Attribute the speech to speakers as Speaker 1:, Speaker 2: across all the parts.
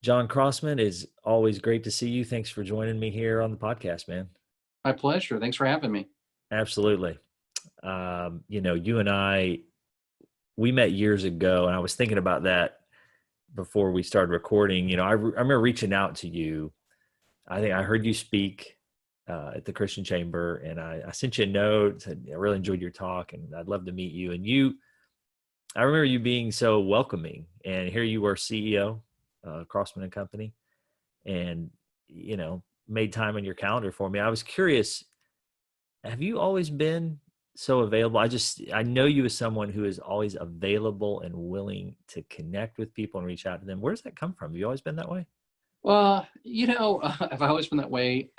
Speaker 1: John Crossman, is always great to see you. Thanks for joining me here on the podcast, man.
Speaker 2: My pleasure. Thanks for having me.
Speaker 1: Absolutely. You and we met years ago, and I was thinking about that before we started recording. I remember reaching out to you. I think I heard you speak at the Christian Chamber, and I sent you a note, said I really enjoyed your talk, and I'd love to meet you. I remember you being so welcoming, and here you were, CEO, Crossman and Company, and made time in your calendar for me. I was curious, have you always been so available? I know you as someone who is always available and willing to connect with people and reach out to them. Where does that come from? Have you always been that way?
Speaker 2: Well, have I always been that way?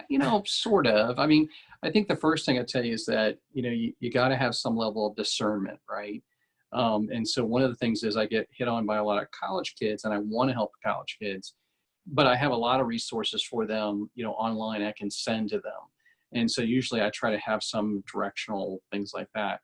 Speaker 2: Sort of. I mean, I think the first thing I tell you is that, you got to have some level of discernment, right? And so one of the things is I get hit on by a lot of college kids, and I want to help college kids, but I have a lot of resources for them, online I can send to them. And so usually I try to have some directional things like that.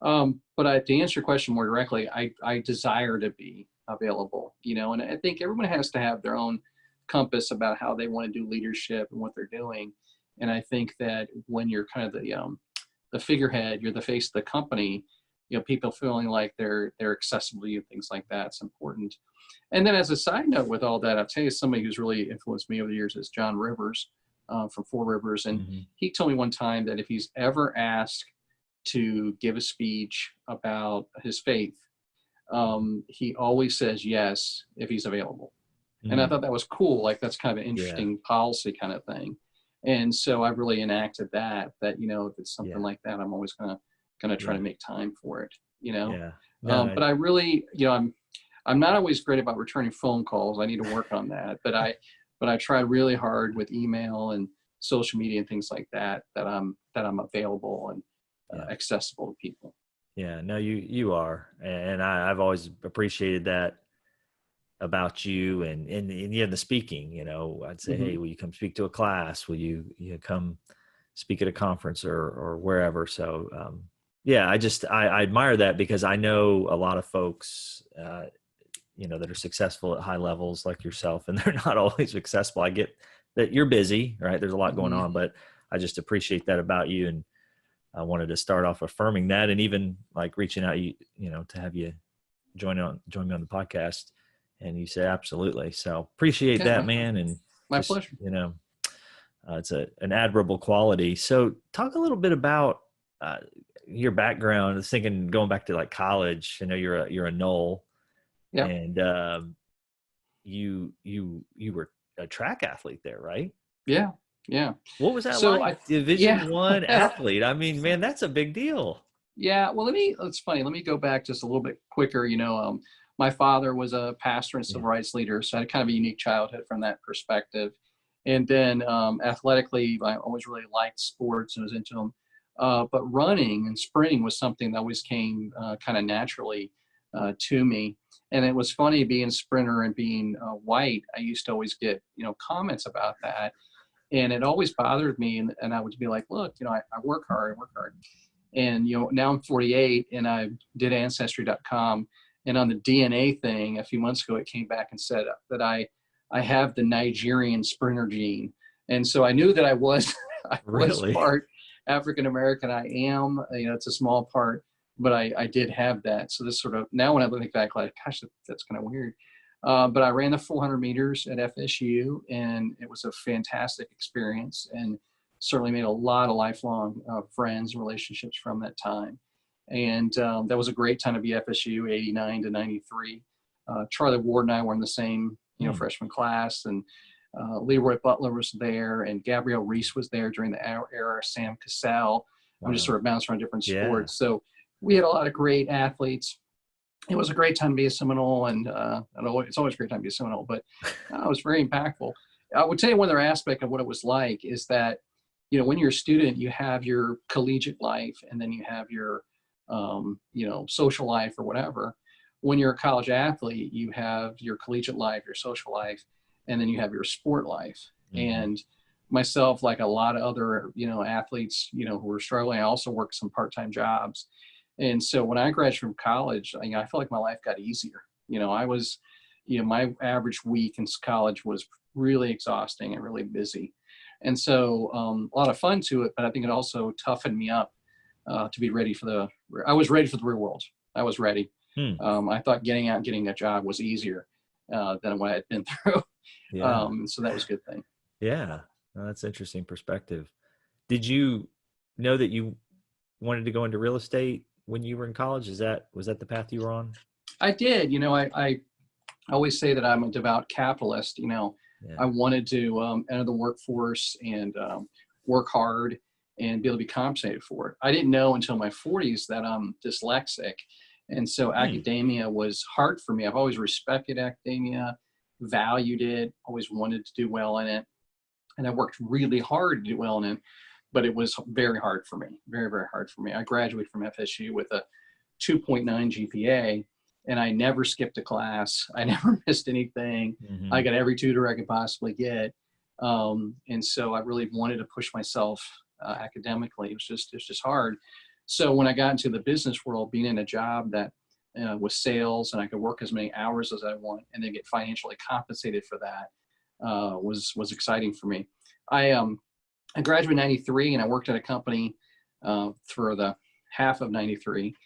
Speaker 2: But to answer your question more directly, I desire to be available, and I think everyone has to have their own compass about how they want to do leadership and what they're doing. And I think that when you're kind of the figurehead, you're the face of the company, people feeling like they're accessible to you, things like that. It's important. And then as a side note with all that, I'll tell you somebody who's really influenced me over the years is John Rivers from Four Rivers. And he told me one time that if he's ever asked to give a speech about his faith, he always says yes if he's available. And I thought that was cool. Like, that's kind of an interesting policy kind of thing. And so I really enacted that, if it's something like that, I'm always going to try to make time for it, but I really, I'm not always great about returning phone calls. I need to work on that, but I try really hard with email and social media and things like that I'm available and accessible to people.
Speaker 1: Yeah, no, you are. And I've always appreciated that about you and the speaking. I'd say, hey, will you come speak to a class? Will you come speak at a conference or wherever? So, I admire that, because I know a lot of folks, that are successful at high levels like yourself, and they're not always successful. I get that you're busy, right? There's a lot going on, but I just appreciate that about you. And I wanted to start off affirming that, and even like reaching out, to have you join me on the podcast. And you say, absolutely. So appreciate that, man. And
Speaker 2: my pleasure.
Speaker 1: It's an admirable quality. So talk a little bit about your background. I was thinking, going back to like college, I know you're a Knoll, and you were a track athlete there, right?
Speaker 2: Yeah.
Speaker 1: What was that like? Division I athlete. I mean, man, that's a big deal.
Speaker 2: Yeah. Well, it's funny. Let me go back just a little bit quicker. My father was a pastor and civil rights leader, so I had kind of a unique childhood from that perspective. And then athletically, I always really liked sports and was into them. But running and sprinting was something that always came kind of naturally to me. And it was funny, being a sprinter and being white, I used to always get, comments about that. And it always bothered me. And I would be like, look, I work hard. And, now I'm 48, and I did Ancestry.com. And on the DNA thing, a few months ago, it came back and said that I have the Nigerian sprinter gene. And so I knew that I was part African-American. I am, it's a small part, but I did have that. So this sort of, now when I think back, like, gosh, that's kind of weird. But I ran the 400 meters at FSU, and it was a fantastic experience, and certainly made a lot of lifelong friends and relationships from that time. And that was a great time to be FSU, 89 to 93. Charlie Ward and I were in the same, freshman class, and Leroy Butler was there, and Gabrielle Reese was there during the era, Sam Cassell. I'm just sort of bouncing around different sports. So we had a lot of great athletes. It was a great time to be a Seminole, and it's always a great time to be a Seminole, but it was very impactful. I would tell you one other aspect of what it was like is that, when you're a student, you have your collegiate life, and then you have your social life or whatever. When you're a college athlete, you have your collegiate life, your social life, and then you have your sport life. And myself, like a lot of other, athletes, who were struggling, I also worked some part-time jobs. And so when I graduated from college, I felt like my life got easier. I was my average week in college was really exhausting and really busy. And so a lot of fun to it, but I think it also toughened me up to be ready for I was ready for the real world. I was ready. I thought getting out and getting a job was easier than what I had been through.
Speaker 1: Yeah.
Speaker 2: So that was a good thing.
Speaker 1: Yeah. Well, that's interesting perspective. Did you know that you wanted to go into real estate when you were in college? Was that the path you were on?
Speaker 2: I did. I always say that I'm a devout capitalist.
Speaker 1: Yeah.
Speaker 2: I wanted to enter the workforce and work hard and be able to be compensated for it. I didn't know until my 40s that I'm dyslexic. And so academia was hard for me. I've always respected academia, valued it, always wanted to do well in it. And I worked really hard to do well in it, but it was very hard for me, very, very hard for me. I graduated from FSU with a 2.9 GPA, and I never skipped a class. I never missed anything. I got every tutor I could possibly get. And so I really wanted to push myself academically. It was just hard. So when I got into the business world, being in a job that was sales and I could work as many hours as I want and then get financially compensated for that was exciting for me. I graduated in 93 and I worked at a company for the half of 93.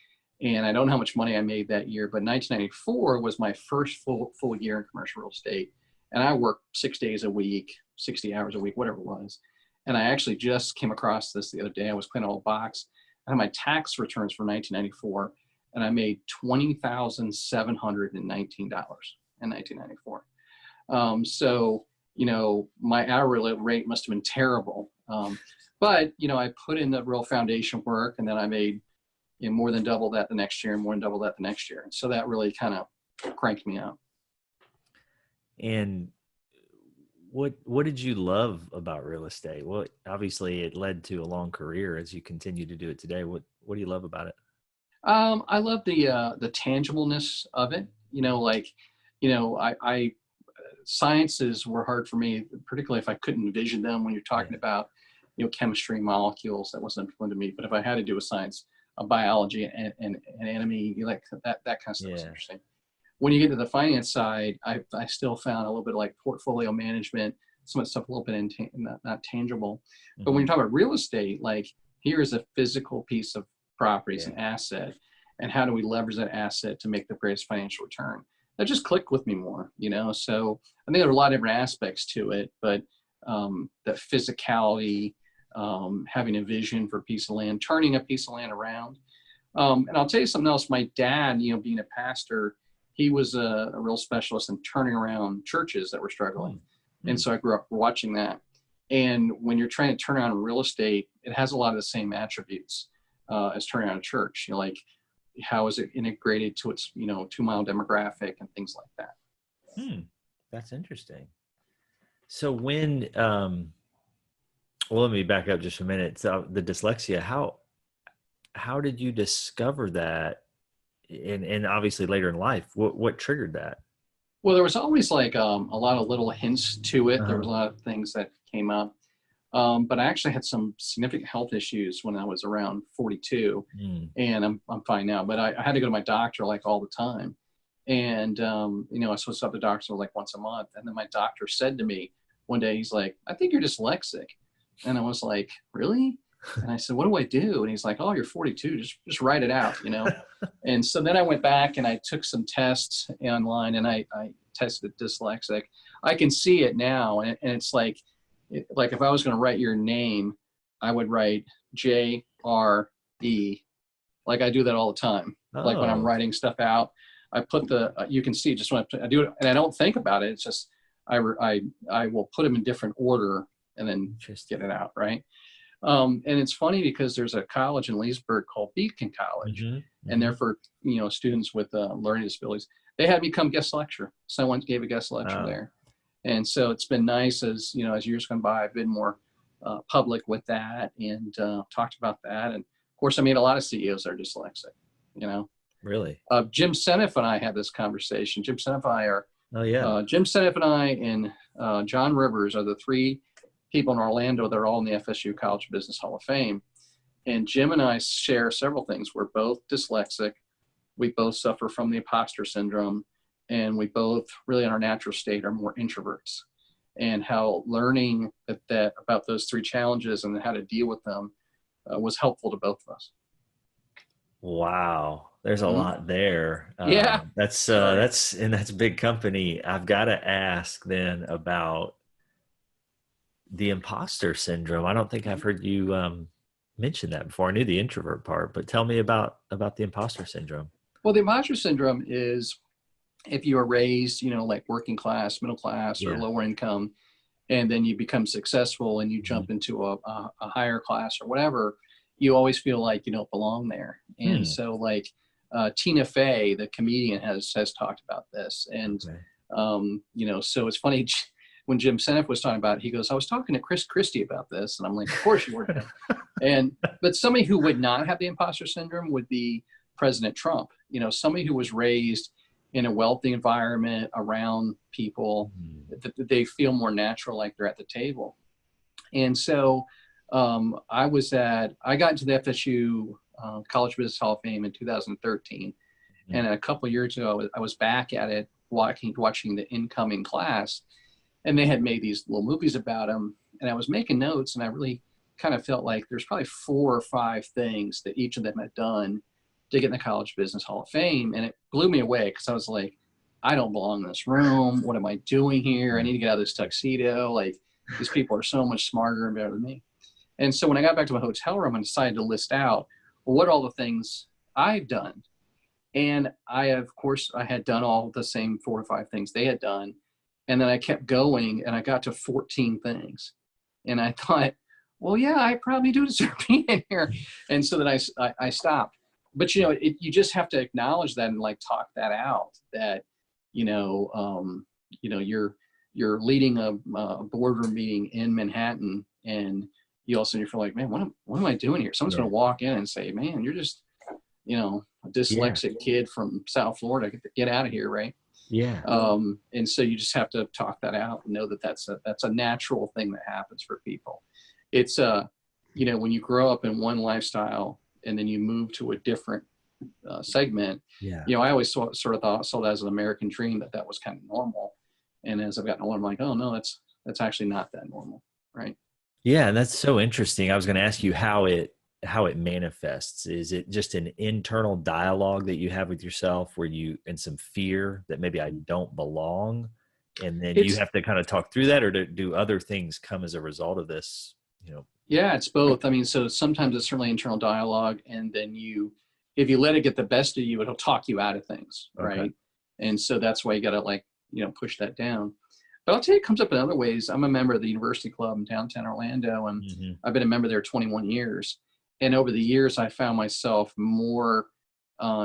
Speaker 2: And I don't know how much money I made that year, but 1994 was my first full year in commercial real estate. And I worked 6 days a week, 60 hours a week, whatever it was. And I actually just came across this the other day. I was playing a little box. I had my tax returns for 1994, and I made $20,719 in 1994. So, my hourly rate must have been terrible. But, I put in the real foundation work, and then I made more than double that the next year and more than double that the next year. And so that really kind of cranked me up.
Speaker 1: And what did you love about real estate? Well, obviously it led to a long career as you continue to do it today. What do you love about it?
Speaker 2: I love the tangibleness of it. I sciences were hard for me, particularly if I couldn't envision them when you're talking about, chemistry, molecules. That wasn't fun to me. But if I had to do a science, biology and anatomy, like that kind of stuff was interesting. When you get to the finance side, I still found a little bit of like portfolio management, some of the stuff a little bit not tangible. But when you're talking about real estate, like here is a physical piece of property, it's an asset, and how do we leverage that asset to make the greatest financial return? That just clicked with me more, So I think there are a lot of different aspects to it, but that physicality, having a vision for a piece of land, turning a piece of land around. And I'll tell you something else. My dad, being a pastor, he was a real specialist in turning around churches that were struggling. And so I grew up watching that. And when you're trying to turn around real estate, it has a lot of the same attributes as turning around a church. Like, how is it integrated to its, 2-mile demographic and things like that.
Speaker 1: That's interesting. So when, well, let me back up just a minute. So the dyslexia, how did you discover that? And obviously later in life, what triggered that?
Speaker 2: Well, there was always like a lot of little hints to it. There was a lot of things that came up. But I actually had some significant health issues when I was around 42, and I'm fine now. But I had to go to my doctor like all the time, and I was supposed to have the doctor like once a month. And then my doctor said to me one day, he's like, "I think you're dyslexic," and I was like, "Really?" And I said, "What do I do?" And he's like, "Oh, you're 42. Just write it out, And so then I went back and I took some tests online, and I tested dyslexic. I can see it now, and it's like if I was going to write your name, I would write J-R-E. Like I do that all the time. Like when I'm writing stuff out, I put you can see just when I do it, and I don't think about it. It's just I will put them in different order and then just get it out, right? And it's funny because there's a college in Leesburg called Beacon College, and they're for students with learning disabilities. They had me come guest lecture, so I went and gave a guest lecture there, and so it's been nice as as years gone by. I've been more public with that and talked about that, and of course I meet a lot of CEOs that are dyslexic.
Speaker 1: Really,
Speaker 2: Jim Seneff and I had this conversation. Jim Seneff and I are Jim Seneff and I and John Rivers are the three people in Orlando that are all in the FSU College of Business Hall of Fame. And Jim and I share several things. We're both dyslexic. We both suffer from the imposter syndrome. and we both really in our natural state are more introverts, and how learning that about those three challenges and how to deal with them was helpful to both of us.
Speaker 1: Wow. There's a
Speaker 2: Mhm.
Speaker 1: lot there.
Speaker 2: Yeah. Sorry.
Speaker 1: That's a big company. I've got to ask then about the imposter syndrome. I don't think I've heard you mention that before. I knew the introvert part, but tell me about the imposter syndrome.
Speaker 2: Well, the imposter syndrome is if you are raised, like working class, middle class, or
Speaker 1: Yeah.
Speaker 2: lower income, and then you become successful and you
Speaker 1: Mhm.
Speaker 2: jump into a higher class or whatever, you always feel like you don't belong there. And
Speaker 1: Hmm.
Speaker 2: so, like Tina Fey, the comedian, has talked about this. And
Speaker 1: Okay.
Speaker 2: so it's funny when Jim Seneff was talking about it, he goes, "I was talking to Chris Christie about this," and I'm like, "Of course you were, Jim." And but somebody who would not have the imposter syndrome would be President Trump. Somebody who was raised in a wealthy environment around people
Speaker 1: Hmm.
Speaker 2: that they feel more natural, like they're at the table. And so I got into the FSU College Business Hall of Fame in 2013,
Speaker 1: Hmm.
Speaker 2: and a couple of years ago I was back at it watching the incoming class, and they had made these little movies about him, and I was making notes, and I really kind of felt like there's probably 4 or 5 things that each of them had done to get in the College Business Hall of Fame. And it blew me away because I was like, I don't belong in this room. What am I doing here? I need to get out of this tuxedo. Like, these people are so much smarter and better than me. And so when I got back to my hotel room, I decided to list out, well, what are all the things I've done. And of course, I had done all the same 4 or 5 things they had done. And then I kept going and I got to 14 things. And I thought, well, yeah, I probably do deserve being in here. And so then I stopped. But, you just have to acknowledge that and like talk that out, that, you're leading a boardroom meeting in Manhattan, and you feel like, man, what am I doing here? Someone's
Speaker 1: Yeah.
Speaker 2: going to walk in and say, man, you're just, a dyslexic kid from South Florida, get out of here. Right.
Speaker 1: Yeah.
Speaker 2: And so you just have to talk that out and know that that's a natural thing that happens for people. It's when you grow up in one lifestyle and then you move to a different segment,
Speaker 1: Yeah.
Speaker 2: I always saw that as an American dream, that was kind of normal. And as I've gotten older, I'm like, oh no, that's actually not that normal. Right.
Speaker 1: Yeah, and that's so interesting. I was going to ask you how it manifests. Is it just an internal dialogue that you have with yourself where and some fear that maybe I don't belong, and then you
Speaker 2: It's,
Speaker 1: have to kind of talk through that, or do other things come as a result of this, you know?
Speaker 2: Yeah, it's both. I mean, so sometimes it's certainly internal dialogue, and then if you let it get the best of you, it'll talk you out of things,
Speaker 1: Okay.
Speaker 2: right? And so that's why you got to push that down. But I'll tell you, it comes up in other ways. I'm a member of the University Club in downtown Orlando, and
Speaker 1: Hmm.
Speaker 2: I've been a member there 21 years. And over the years, I found myself more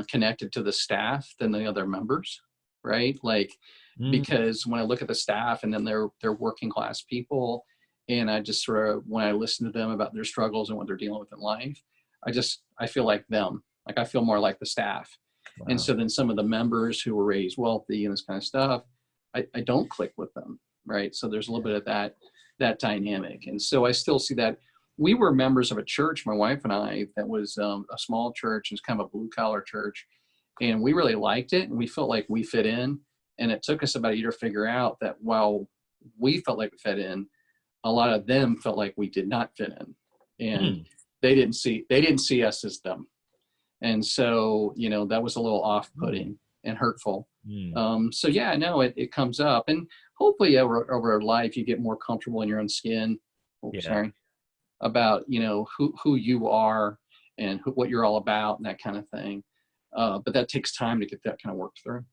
Speaker 2: connected to the staff than the other members, right? Like,
Speaker 1: Mm.
Speaker 2: because when I look at the staff, and then they're working class people, and I just sort of, when I listen to them about their struggles and what they're dealing with in life, I feel like them. Like, I feel more like the staff. And
Speaker 1: Wow.
Speaker 2: so then some of the members who were raised wealthy and this kind of stuff, I don't click with them, right? So there's a little bit of that dynamic. And so I still see that. We were members of a church, my wife and I, that was a small church. It's kind of a blue collar church, and we really liked it, and we felt like we fit in. And it took us about a year to figure out that while we felt like we fit in, a lot of them felt like we did not fit in, and
Speaker 1: Mm.
Speaker 2: they didn't see us as them. And so, that was a little
Speaker 1: Mm.
Speaker 2: off-putting and hurtful.
Speaker 1: Mm.
Speaker 2: So yeah, no, it comes up, and hopefully over life you get more comfortable in your own skin. Oh,
Speaker 1: Yeah.
Speaker 2: sorry. About who you are and what you're all about and that kind of thing. But that takes time to get that kind of worked through.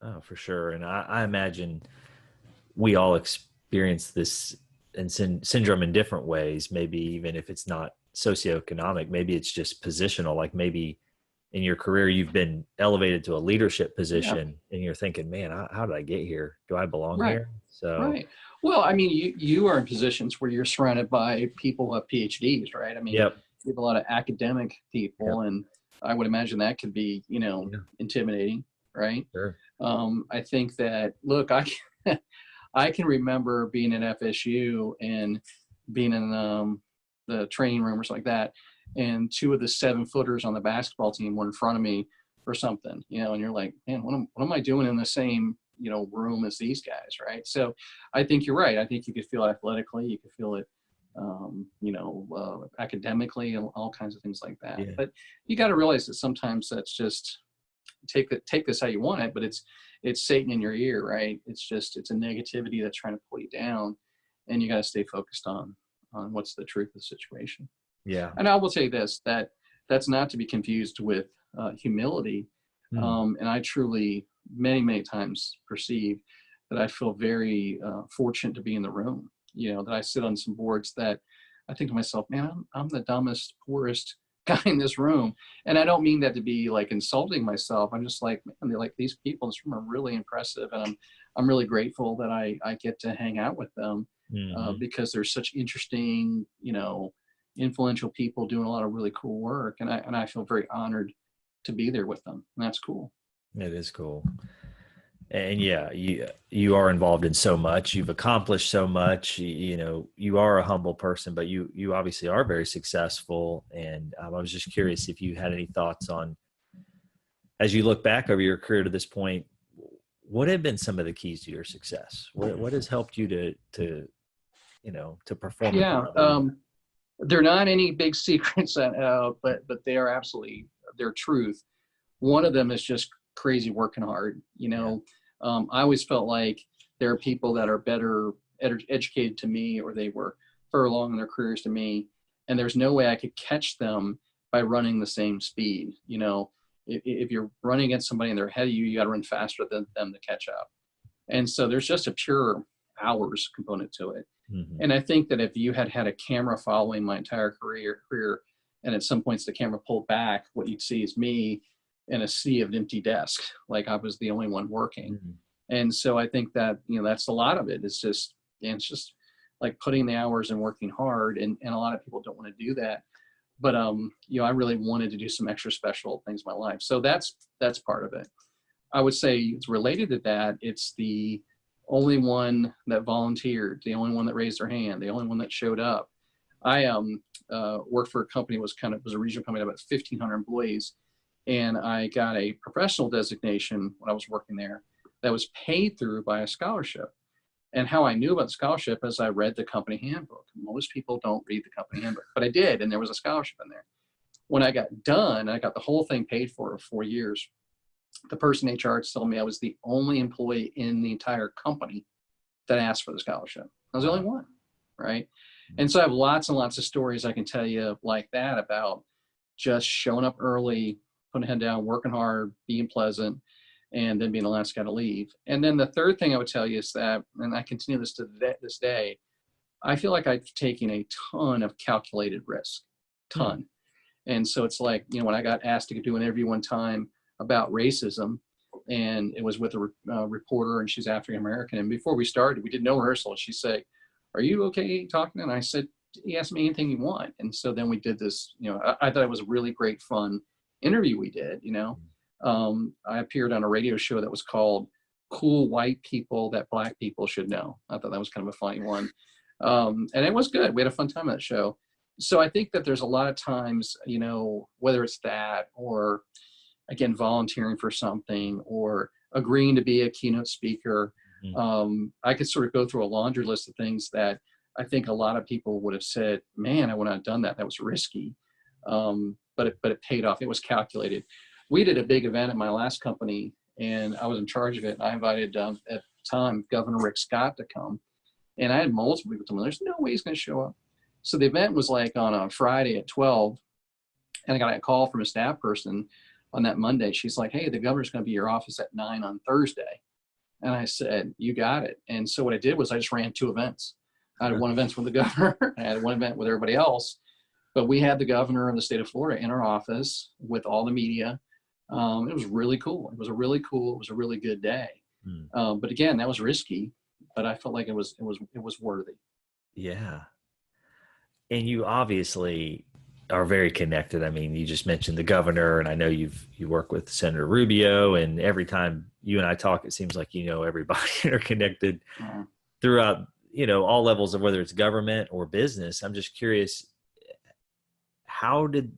Speaker 1: Oh, for sure. And I imagine we all experience this and syndrome in different ways. Maybe even if it's not socioeconomic, maybe it's just positional. Like maybe in your career, you've been elevated to a leadership
Speaker 2: Yeah.
Speaker 1: position and you're thinking, man, how did I get here? Do I belong
Speaker 2: Right.
Speaker 1: here? So
Speaker 2: Right. Well, I mean, you are in positions where you're surrounded by people who have PhDs, right? I mean,
Speaker 1: yep.
Speaker 2: you have a lot of academic
Speaker 1: Yep.
Speaker 2: people, and I would imagine that could be,
Speaker 1: Yeah.
Speaker 2: intimidating, right?
Speaker 1: Sure.
Speaker 2: I think that, look, I can remember being at FSU and being in the training room or something like that, and 2 of the 7-footers on the basketball team were in front of me or something, and you're like, man, what am I doing in the same, room as these guys, right? So I think you're right. I think you could feel athletically, you could feel it, academically, and all kinds of things like that.
Speaker 1: Yeah.
Speaker 2: But you got to realize that sometimes that's just take this how you want it, but it's Satan in your ear, right? It's a negativity that's trying to pull you down, and you got to stay focused on what's the truth of the situation.
Speaker 1: Yeah.
Speaker 2: And I will say this, that's not to be confused with humility. And I truly, many, many times perceive that I feel very fortunate to be in the room, that I sit on some boards that I think to myself, man, I'm the dumbest, poorest guy in this room. And I don't mean that to be like insulting myself. I'm just like, man, they're like, these people in this room are really impressive. And I'm really grateful that I get to hang out with them because they're such interesting, influential people doing a lot of really cool work. And I feel very honored to be there with them. And that's cool.
Speaker 1: It is cool. And yeah, you are involved in so much. You've accomplished so much. You are a humble person, but you obviously are very successful. And I was just curious if you had any thoughts on, as you look back over your career to this point, what have been some of the keys to your success? What has helped you to perform?
Speaker 2: Yeah, they're not any big secrets, but they are absolutely their truth. One of them is just crazy working hard. I always felt like there are people that are better educated to me, or they were further along in their careers to me, and there's no way I could catch them by running the same speed. If you're running against somebody and they're ahead of you, you got to run faster than them to catch up. And so there's just a pure hours component to it. And I think that if you had a camera following my entire career, and at some points the camera pulled back, what you'd see is me in a sea of empty desks, like I was the only one working. And so I think that, that's a lot of it. It's just like putting the hours and working hard. And a lot of people don't want to do that. But, I really wanted to do some extra special things in my life. So that's part of it. I would say it's related to that. It's the only one that volunteered, the only one that raised their hand, the only one that showed up. I worked for a company, was a regional company, about 1,500 employees. And I got a professional designation when I was working there that was paid through by a scholarship. And how I knew about the scholarship is I read the company handbook. Most people don't read the company handbook, but I did, and there was a scholarship in there. When I got done, I got the whole thing paid for 4 years. The person in HR told me I was the only employee in the entire company that asked for the scholarship. I was the only one, right? And so I have lots and lots of stories I can tell you like that, about just showing up early, putting a head down, working hard, being pleasant, and then being the last guy to leave. And then the third thing I would tell you is that, and I continue this to this day, I feel like I've taken a ton of calculated risk, ton. And so it's like, when I got asked to do an interview one time about racism, and it was with a reporter, and she's African American. And before we started, we did no rehearsal. And she said, "Are you okay talking?" And I said, "You ask me anything you want." And so then we did this, I thought it was a really great, fun interview we did. I appeared on a radio show that was called Cool White People That Black People Should Know. I thought that was kind of a funny one. And it was good. We had a fun time on that show. So I think that there's a lot of times, whether it's that, or again, volunteering for something, or agreeing to be a keynote speaker. I could sort of go through a laundry list of things that I think a lot of people would have said, man, I wouldn't have done that. That was risky. But it paid off. It was calculated. We did a big event at my last company, and I was in charge of it. I invited, at the time, Governor Rick Scott to come. And I had multiple people tell me, there's no way he's going to show up. So the event was like on a Friday at 12, and I got a call from a staff person on that Monday. She's like, "Hey, the governor's going to be at your office at 9 on Thursday." And I said, "You got it." And so what I did was I just ran 2 events. I had one event with the governor. I had one event with everybody else. But we had the governor of the state of Florida in our office with all the media. It was really cool. It was a really good day. But again, that was risky, but I felt like it was worthy.
Speaker 1: Yeah. And you obviously are very connected. I mean, you just mentioned the governor, and I know you work with Senator Rubio, and every time you and I talk, it seems like everybody are connected throughout, all levels of whether it's government or business. I'm just curious, how did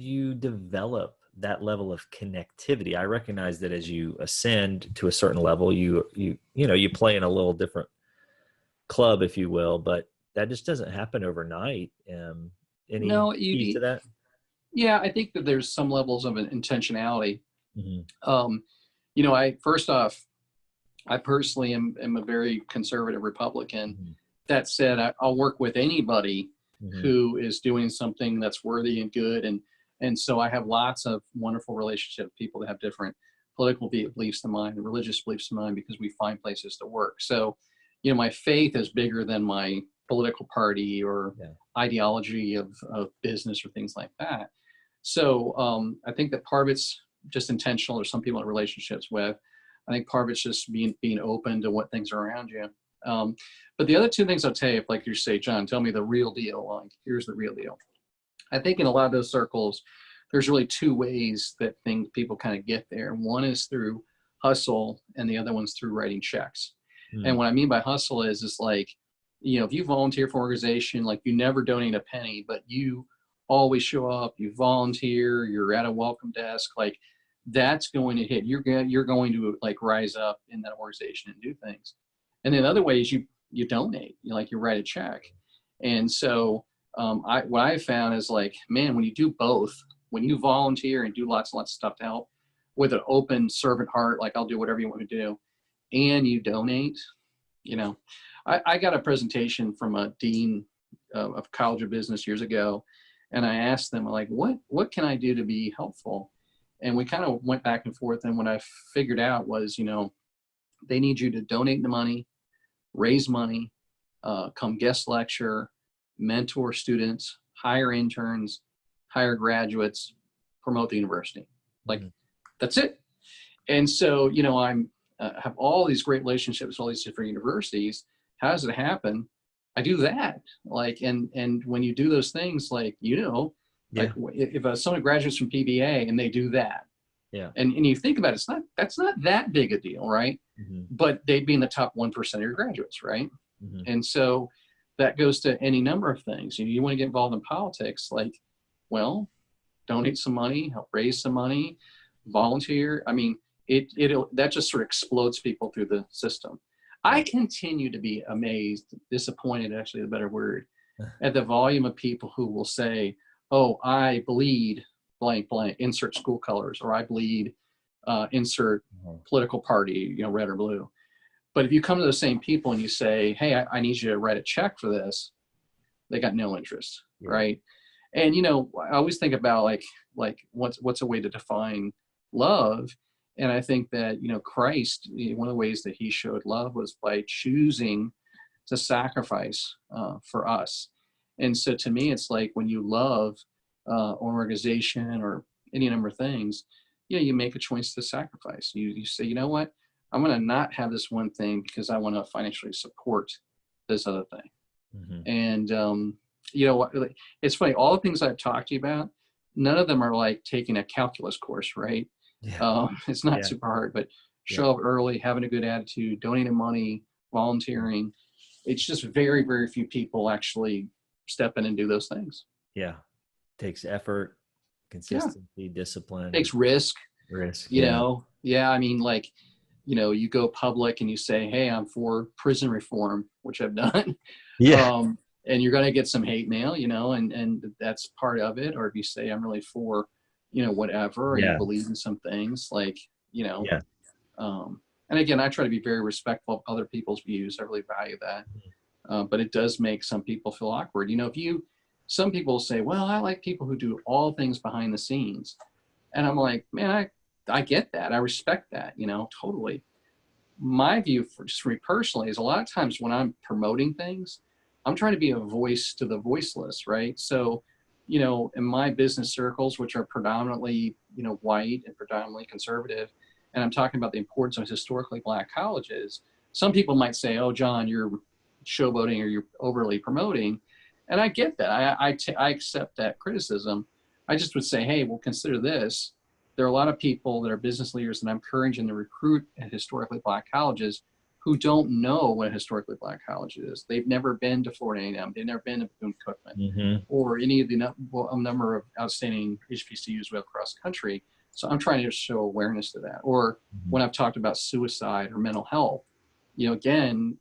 Speaker 1: you develop that level of connectivity. I recognize that as you ascend to a certain level, you play in a little different club, if you will, but that just doesn't happen overnight. Any
Speaker 2: No,
Speaker 1: keys to that?
Speaker 2: yeah, I think that there's some levels of an intentionality.
Speaker 1: Mm-hmm.
Speaker 2: First off, I personally am a very conservative Republican.
Speaker 1: Mm-hmm.
Speaker 2: That said, I'll work with anybody
Speaker 1: Mm-hmm.
Speaker 2: who is doing something that's worthy and good. And so I have lots of wonderful relationships with people that have different political beliefs than mine, and religious beliefs than mine, because we find places to work. So, my faith is bigger than my political party or ideology of business or things like that. So I think that part of it's just intentional, or some people in relationships with. I think part of it's just being open to what things are around you. But the other two things I'll tell you, if like you say, John, tell me the real deal. Like, here's the real deal. I think in a lot of those circles, there's really two ways that people kind of get there. One is through hustle, and the other one's through writing checks.
Speaker 1: Mm-hmm.
Speaker 2: And what I mean by hustle is like, if you volunteer for an organization, like you never donate a penny, but you always show up, you volunteer, you're at a welcome desk, like that's going to hit. You're going to like rise up in that organization and do things. And then other ways you donate, you write a check. And so what I found is like, man, when you do both, when you volunteer and do lots and lots of stuff to help with an open servant heart, like I'll do whatever you want to do, and you donate, I got a presentation from a dean of College of Business years ago, and I asked them, like, what can I do to be helpful? And we kind of went back and forth, and what I figured out was, they need you to donate the money, raise money, come guest lecture, mentor students, hire interns, hire graduates, promote the university. Like, that's it. And so, I'm have all these great relationships with all these different universities. How does it happen? I do that. Like, and when you do those things, like, like if someone graduates from PBA and they do that, and you think about it, that's not that big a deal, right? Mm-hmm. But they'd be in the top 1% of your graduates, right? Mm-hmm. And so that goes to any number of things. You want to get involved in politics, like, well, donate some money, help raise some money, volunteer. I mean, that just sort of explodes people through the system. I continue to be amazed, disappointed, actually a better word, at the volume of people who will say, oh, I bleed blank, blank, insert school colors, or I bleed, insert political party, red or blue. But if you come to those same people and you say, hey, I need you to write a check for this, they got no interest, right? And, I always think about like what's a way to define love? And I think that, Christ, one of the ways that he showed love was by choosing to sacrifice for us. And so to me, it's like when you love an organization or any number of things, you make a choice to sacrifice. You say, you know what, I'm going to not have this one thing because I want to financially support this other thing. Mm-hmm. And, it's funny, all the things I've talked to you about, none of them are like taking a calculus course, right? Yeah. It's not super hard, but show up early, having a good attitude, donating money, volunteering. It's just very, very few people actually step in and do those things.
Speaker 1: Yeah. Takes effort, consistency, discipline.
Speaker 2: Takes risk. You know? Yeah. I mean, like, you go public and you say, hey, I'm for prison reform, which I've done. Yeah. And you're going to get some hate mail, and that's part of it. Or if you say, I'm really for, whatever, or you believe in some things, like, and again, I try to be very respectful of other people's views. I really value that. But it does make some people feel awkward. Some people say, well, I like people who do all things behind the scenes. And I'm like, man, I get that. I respect that, totally. My view for me personally is a lot of times when I'm promoting things, I'm trying to be a voice to the voiceless, right? So, in my business circles, which are predominantly, white and predominantly conservative, and I'm talking about the importance of historically Black colleges, some people might say, oh, John, you're showboating or you're overly promoting. And I get that. I accept that criticism. I just would say, hey, well, consider this. There are a lot of people that are business leaders that I'm encouraging to recruit at historically Black colleges who don't know what a historically Black college is. They've never been to Florida A&M. They've never been to Bethune-Cookman
Speaker 1: Mm-hmm.
Speaker 2: or any of the a number of outstanding HBCUs we have across the country. So I'm trying to show awareness to that. Or when I've talked about suicide or mental health, again,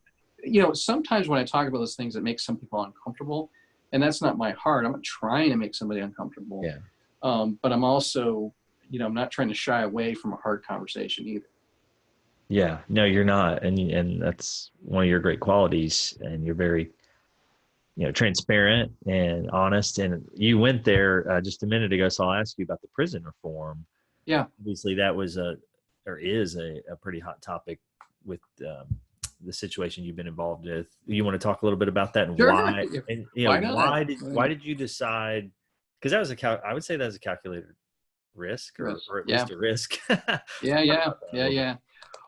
Speaker 2: sometimes when I talk about those things, it makes some people uncomfortable. And that's not my heart. I'm not trying to make somebody uncomfortable.
Speaker 1: Yeah.
Speaker 2: But I'm also, I'm not trying to shy away from a hard conversation either.
Speaker 1: Yeah, no, you're not. And that's one of your great qualities. And you're very, transparent and honest. And you went there just a minute ago. So I'll ask you about the prison reform.
Speaker 2: Yeah.
Speaker 1: Obviously that was is a pretty hot topic with the situation you've been involved with. You want to talk a little bit about that and
Speaker 2: Sure.
Speaker 1: why, and
Speaker 2: Why not?
Speaker 1: why did you decide? Because that was I would say that was a calculated risk or at least a risk.
Speaker 2: Yeah.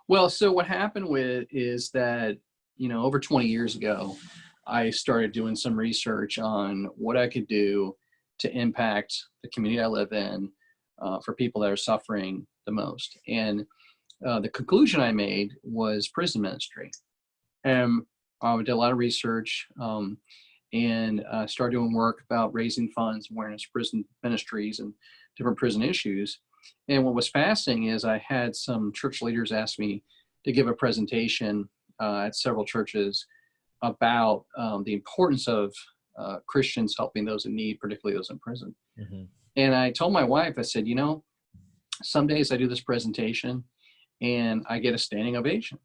Speaker 2: Well, so what happened is that, over 20 years ago, I started doing some research on what I could do to impact the community I live in for people that are suffering the most. And the conclusion I made was prison ministry. And I did a lot of research and started doing work about raising funds, awareness, prison ministries, and different prison issues. And what was fascinating is I had some church leaders ask me to give a presentation at several churches about the importance of Christians helping those in need, particularly those in prison. Mm-hmm. And I told my wife, I said, some days I do this presentation and I get a standing ovation.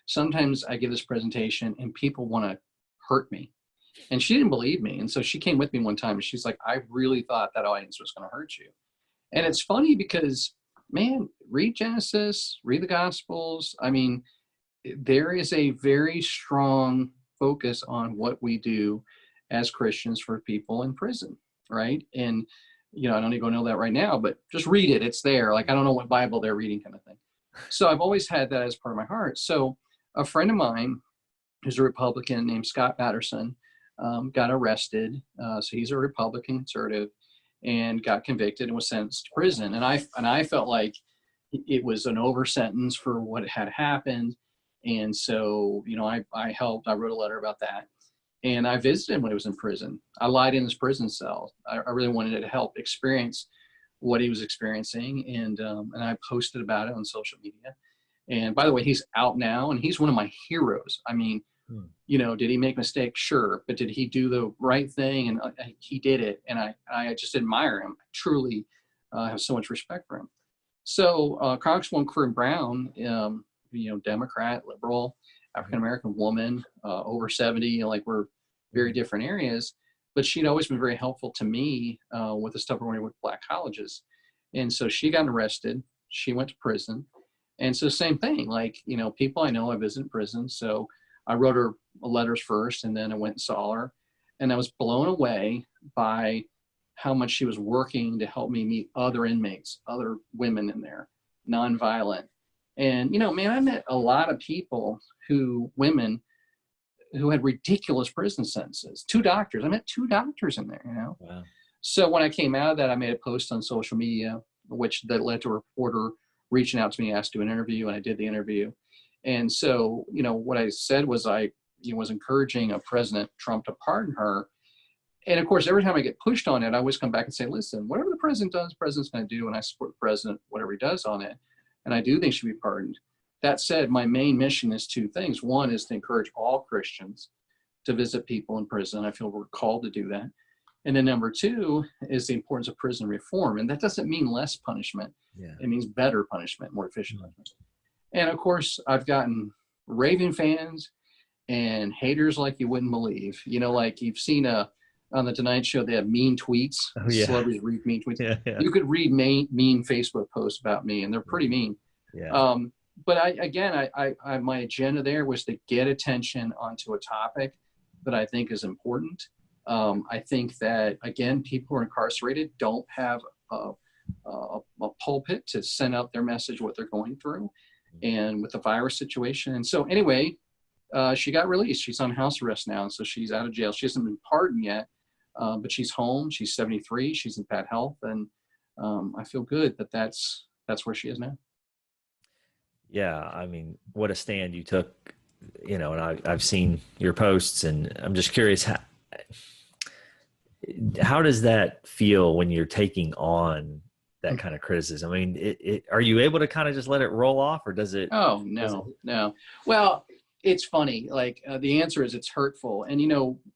Speaker 2: Sometimes I give this presentation and people want to hurt me. And she didn't believe me. And so she came with me one time and she's like, I really thought that audience was going to hurt you. And it's funny because, man, read Genesis, read the Gospels. I mean, there is a very strong focus on what we do as Christians for people in prison, right? And, I don't even go know that right now, but just read it. It's there. Like, I don't know what Bible they're reading kind of thing. So I've always had that as part of my heart. So a friend of mine who's a Republican named Scott Patterson got arrested. So he's a Republican conservative and got convicted and was sentenced to prison. And I felt like it was an over sentence for what had happened. And so, I helped. I wrote a letter about that. And I visited him when he was in prison. I lied in his prison cell. I really wanted to help experience what he was experiencing. And I posted about it on social media. And by the way, he's out now and he's one of my heroes. I mean, did he make mistakes? Sure. But did he do the right thing? And he did it. And I just admire him. I truly have so much respect for him. So Congresswoman Corinne Brown, Democrat, liberal, African-American woman, over 70, we're very different areas, but she'd always been very helpful to me with the stuff we're doing with Black colleges. And so she got arrested. She went to prison. And so same thing, people I know I visit in prison. So I wrote her letters first, and then I went and saw her. And I was blown away by how much she was working to help me meet other inmates, other women in there, nonviolent. And, I met a lot of people women who had ridiculous prison sentences. 2 doctors. I met 2 doctors in there, Wow. So when I came out of that, I made a post on social media, that led to a reporter reaching out to me, asked to do an interview, and I did the interview. And so, what I said was I was encouraging President Trump to pardon her. And of course, every time I get pushed on it, I always come back and say, listen, whatever the president does, the president's going to do, and I support the president, whatever he does on it. And I do think she should be pardoned. That said, my main mission is 2 things. One is to encourage all Christians to visit people in prison. I feel we're called to do that. And then number 2 is the importance of prison reform. And that doesn't mean less punishment. Yeah. It means better punishment, more efficient punishment. And of course, I've gotten raving fans and haters like you wouldn't believe. You've seen on the Tonight Show, they have mean tweets. Oh, yeah. Celebrities read mean tweets. Yeah. You could read mean Facebook posts about me, and they're pretty mean. Yeah. But my agenda there was to get attention onto a topic that I think is important. I think that, again, people who are incarcerated don't have a pulpit to send out their message, what they're going through, and with the virus situation. And so anyway, she got released. She's on house arrest now, and so she's out of jail. She hasn't been pardoned yet, but she's home. She's 73. She's in bad health, and I feel good that that's where she is now.
Speaker 1: Yeah, I mean, what a stand you took and I've seen your posts, and I'm just curious, how does that feel when you're taking on that kind of criticism? I mean, are you able to kind of just let it roll off, or
Speaker 2: Oh,
Speaker 1: does it,
Speaker 2: no, no. Well, it's funny. Like the answer is it's hurtful. And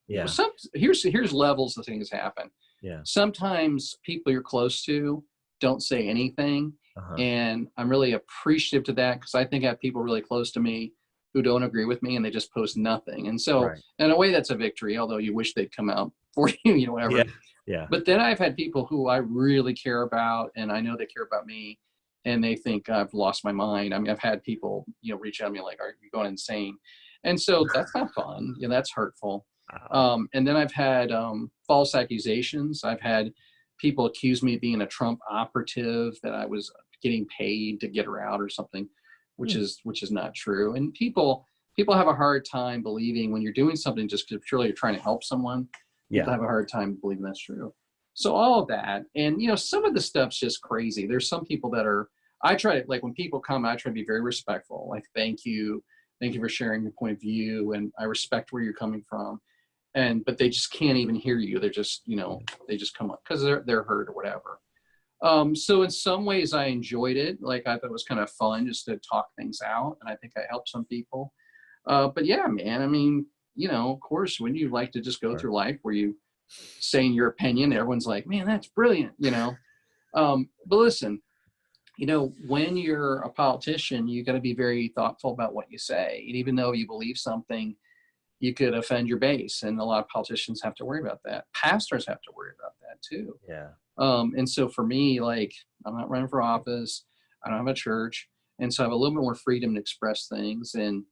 Speaker 1: yeah,
Speaker 2: here's levels of things happen.
Speaker 1: yeah,
Speaker 2: Sometimes people you're close to don't say anything.
Speaker 1: uh-huh,
Speaker 2: And I'm really appreciative to that because I think I have people really close to me who don't agree with me and they just post nothing. And so
Speaker 1: right,
Speaker 2: in a way that's a victory, although you wish they'd come out for you,
Speaker 1: yeah,
Speaker 2: whatever.
Speaker 1: yeah,
Speaker 2: But then I've had people who I really care about, and I know they care about me, and they think I've lost my mind. I mean, I've had people, reach out to me like, "Are you going insane?" And so that's not fun. That's hurtful.
Speaker 1: wow,
Speaker 2: And then I've had false accusations. I've had people accuse me of being a Trump operative, that I was getting paid to get her out or something, which
Speaker 1: hmm,
Speaker 2: is not true. And people have a hard time believing when you're doing something just because purely you're trying to help someone. People
Speaker 1: yeah,
Speaker 2: have a hard time believing that's true. So all of that, and some of the stuff's just crazy. There's some people that are. I try to, like, when people come, I try to be very respectful. Like, thank you for sharing your point of view, and I respect where you're coming from. But they just can't even hear you. They're just, they just come up because they're hurt or whatever. So in some ways, I enjoyed it. Like, I thought it was kind of fun just to talk things out, and I think I helped some people. But yeah, man, I mean, of course, wouldn't you like to just go
Speaker 1: sure,
Speaker 2: through life where you saying your opinion, everyone's like, man, that's brilliant. But listen, when you're a politician, you got to be very thoughtful about what you say. And even though you believe something, you could offend your base. And a lot of politicians have to worry about that. Pastors have to worry about that too.
Speaker 1: yeah,
Speaker 2: And so for me, like, I'm not running for office. I don't have a church. And so I have a little bit more freedom to express things. And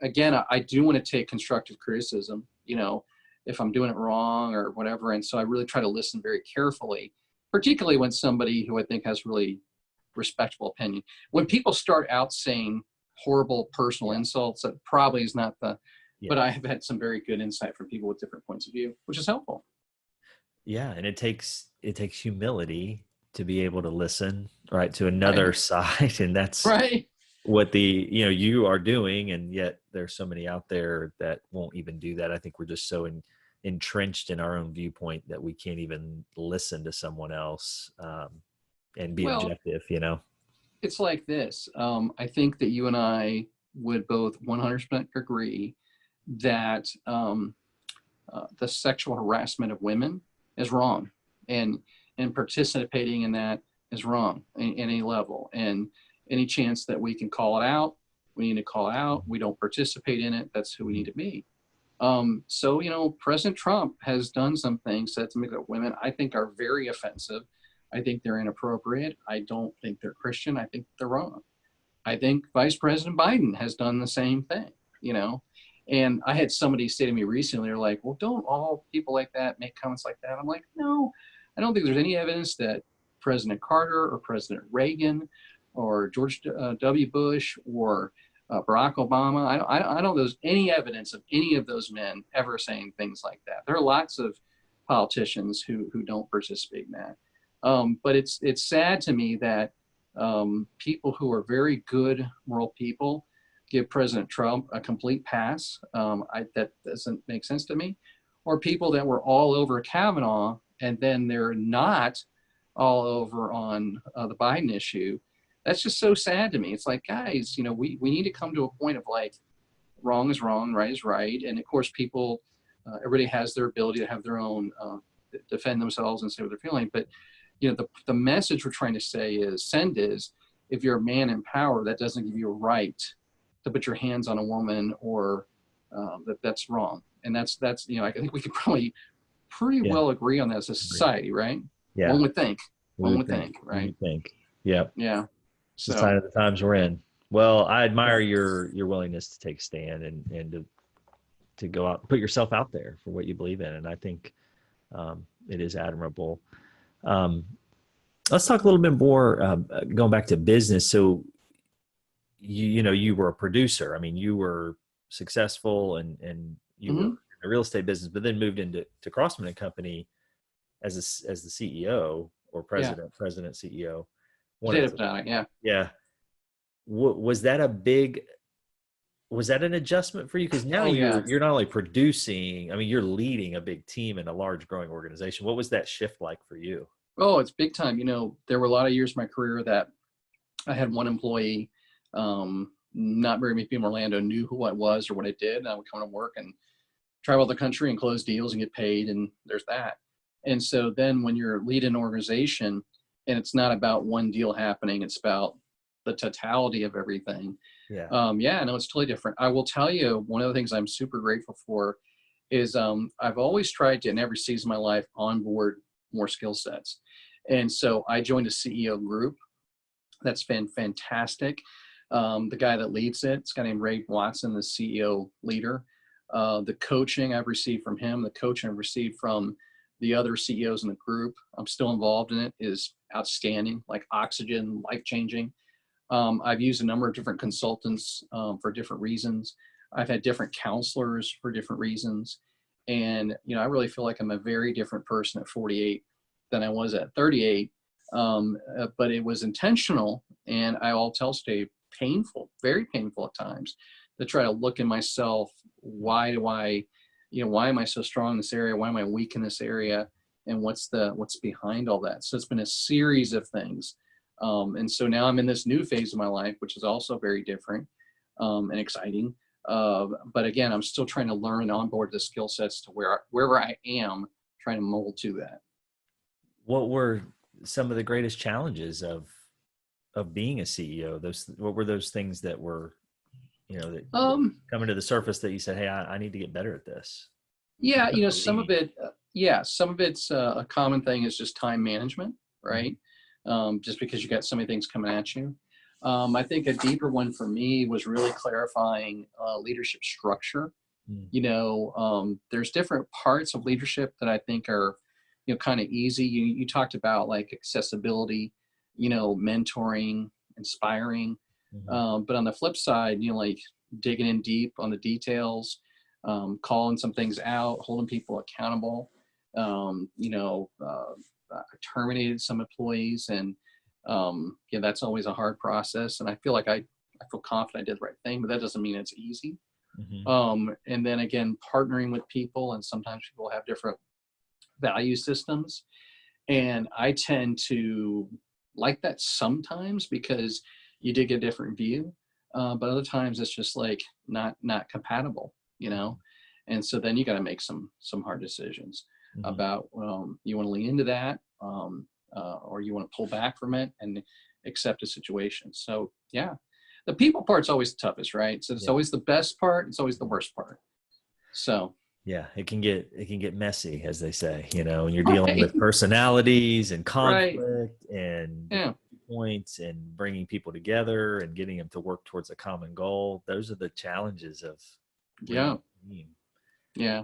Speaker 2: again, I do want to take constructive criticism, if I'm doing it wrong or whatever. And so I really try to listen very carefully, particularly when somebody who I think has really respectable opinion. When people start out saying horrible personal
Speaker 1: yeah,
Speaker 2: insults, that probably is not but
Speaker 1: yeah,
Speaker 2: I have had some very good insight from people with different points of view, which is helpful.
Speaker 1: yeah, and it takes humility to be able to listen, right, to another
Speaker 2: Right.
Speaker 1: side, and that's
Speaker 2: Right.
Speaker 1: what you are doing, and yet there's so many out there that won't even do that. I think we're just so entrenched in our own viewpoint that we can't even listen to someone else, and be
Speaker 2: Well,
Speaker 1: objective.
Speaker 2: it's like this. I think that you and I would both 100% agree that the sexual harassment of women is wrong, and participating in that is wrong in any level. And any chance that we can call it out, we need to call it out. We don't participate in it. That's who we need to be. So President Trump has done some things that to make that women I think are very offensive. I think they're inappropriate. I don't think they're Christian. I think they're wrong. I think Vice President Biden has done the same thing, you know. And I had somebody say to me recently, they're like, well, don't all people like that make comments like that? I'm like, no, I don't think there's any evidence that President Carter or President Reagan or George W. Bush or Barack Obama, I don't know there's any evidence of any of those men ever saying things like that. There are lots of politicians who don't participate in that. But it's sad to me that people who are very good moral people give President Trump a complete pass. That doesn't make sense to me. Or people that were all over Kavanaugh and then they're not all over on the Biden issue. That's just so sad to me. It's like, guys, we need to come to a point of like, wrong is wrong, right is right. And of course, people, everybody has their ability to have their own, defend themselves and say what they're feeling. But the message we're trying to send is, if you're a man in power, that doesn't give you a right to put your hands on a woman, or that's wrong. And that's I think we could probably pretty
Speaker 1: Yeah,
Speaker 2: well agree on that as a
Speaker 1: agreed.
Speaker 2: society, right?
Speaker 1: Yeah,
Speaker 2: One would think.
Speaker 1: we
Speaker 2: One
Speaker 1: would
Speaker 2: would
Speaker 1: think.
Speaker 2: think,
Speaker 1: We
Speaker 2: right?
Speaker 1: would think. Yep.
Speaker 2: Yeah.
Speaker 1: It's the sign
Speaker 2: So
Speaker 1: of the times we're in. Well, I admire
Speaker 2: yeah.
Speaker 1: your willingness to take a stand and to go out, put yourself out there for what you believe in, and I think it is admirable. Um, let's talk a little bit more, going back to business. So you were a producer. I mean, you were successful, and you were
Speaker 2: Hmm.
Speaker 1: in the real estate business, but then moved into Crossman and Company as the CEO or
Speaker 2: Yeah.
Speaker 1: president CEO. One of
Speaker 2: Potato
Speaker 1: the
Speaker 2: potato. Yeah.
Speaker 1: Yeah. Was that a big was that an adjustment for you? Because now
Speaker 2: Oh yeah.
Speaker 1: you're not only producing, I mean, you're leading a big team in a large growing organization. What was that shift like for you?
Speaker 2: Oh, it's big time. You know, there were a lot of years in my career that I had one employee. Not very many people in Orlando knew who I was or what I did. And I would come to work and travel the country and close deals and get paid. And there's that. And so then when you're leading an organization and it's not about one deal happening, it's about the totality of everything.
Speaker 1: Yeah.
Speaker 2: Yeah, no, it's totally different. I will tell you, one of the things I'm super grateful for is I've always tried to, in every season of my life, onboard more skill sets. And so I joined a CEO group. That's been fantastic. The guy that leads it, it's a guy named Ray Watson, the CEO leader. The coaching I've received from him, the coaching I've received from the other CEOs in the group, I'm still involved in it, is outstanding, like oxygen, life-changing. I've used a number of different consultants for different reasons. I've had different counselors for different reasons. And, you know, I really feel like I'm a very different person at 48 than I was at 38. But it was intentional, and I'll tell Steve, painful, very painful at times, to try to look in myself. Why do I, you know, why am I so strong in this area? Why am I weak in this area? And what's behind all that? So it's been a series of things. And so now I'm in this new phase of my life, which is also very different and exciting. But again, I'm still trying to learn and onboard the skill sets to wherever I am, trying to mold to that.
Speaker 1: What were some of the greatest challenges of being a CEO? What were those things that were, you know, that coming to the surface that you said, hey, I need to get better at this?
Speaker 2: Yeah, you know,
Speaker 1: Leading.
Speaker 2: some of it's a common thing is just time management, right? Just because you got so many things coming at you. I think a deeper one for me was really clarifying leadership structure. You know, there's different parts of leadership that I think are, you know, kind of easy. You talked about like accessibility, you know, mentoring, inspiring. But on the flip side, you know, like digging in deep on the details, calling some things out, holding people accountable. You know, I terminated some employees, and yeah, that's always a hard process. And I feel like I feel confident I did the right thing, but that doesn't mean it's easy. And then again, partnering with people, and sometimes people have different value systems. And I tend to like that sometimes because you did get a different view. But other times it's just like not compatible, you know? And so then you got to make some hard decisions about, you want to lean into that, or you want to pull back from it and accept a situation. So yeah, the people part's always the toughest, right? So it's always the best part. It's always the worst part. So
Speaker 1: yeah, it can get messy, as they say, you know, and you're dealing with personalities and conflict and points and bringing people together and getting them to work towards a common goal. Those are the challenges of
Speaker 2: yeah.
Speaker 1: And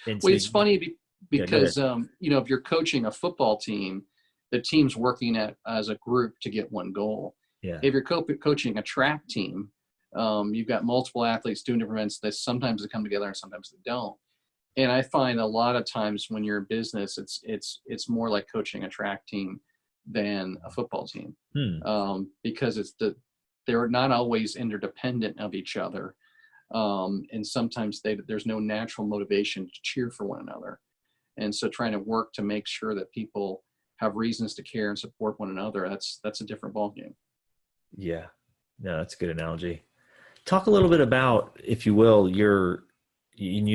Speaker 2: Well,
Speaker 1: so
Speaker 2: it's funny because you know, if you're coaching a football team, the team's working as a group to get one goal. If you're coaching a track team, you've got multiple athletes doing different events that sometimes they come together and sometimes they don't. And I find a lot of times when you're in business, it's more like coaching a track team than a football team, because they're not always interdependent of each other. And sometimes there's no natural motivation to cheer for one another. And so trying to work to make sure that people have reasons to care and support one another, that's a different ballgame.
Speaker 1: Yeah, no, that's a good analogy. Talk a little bit about, if you will, you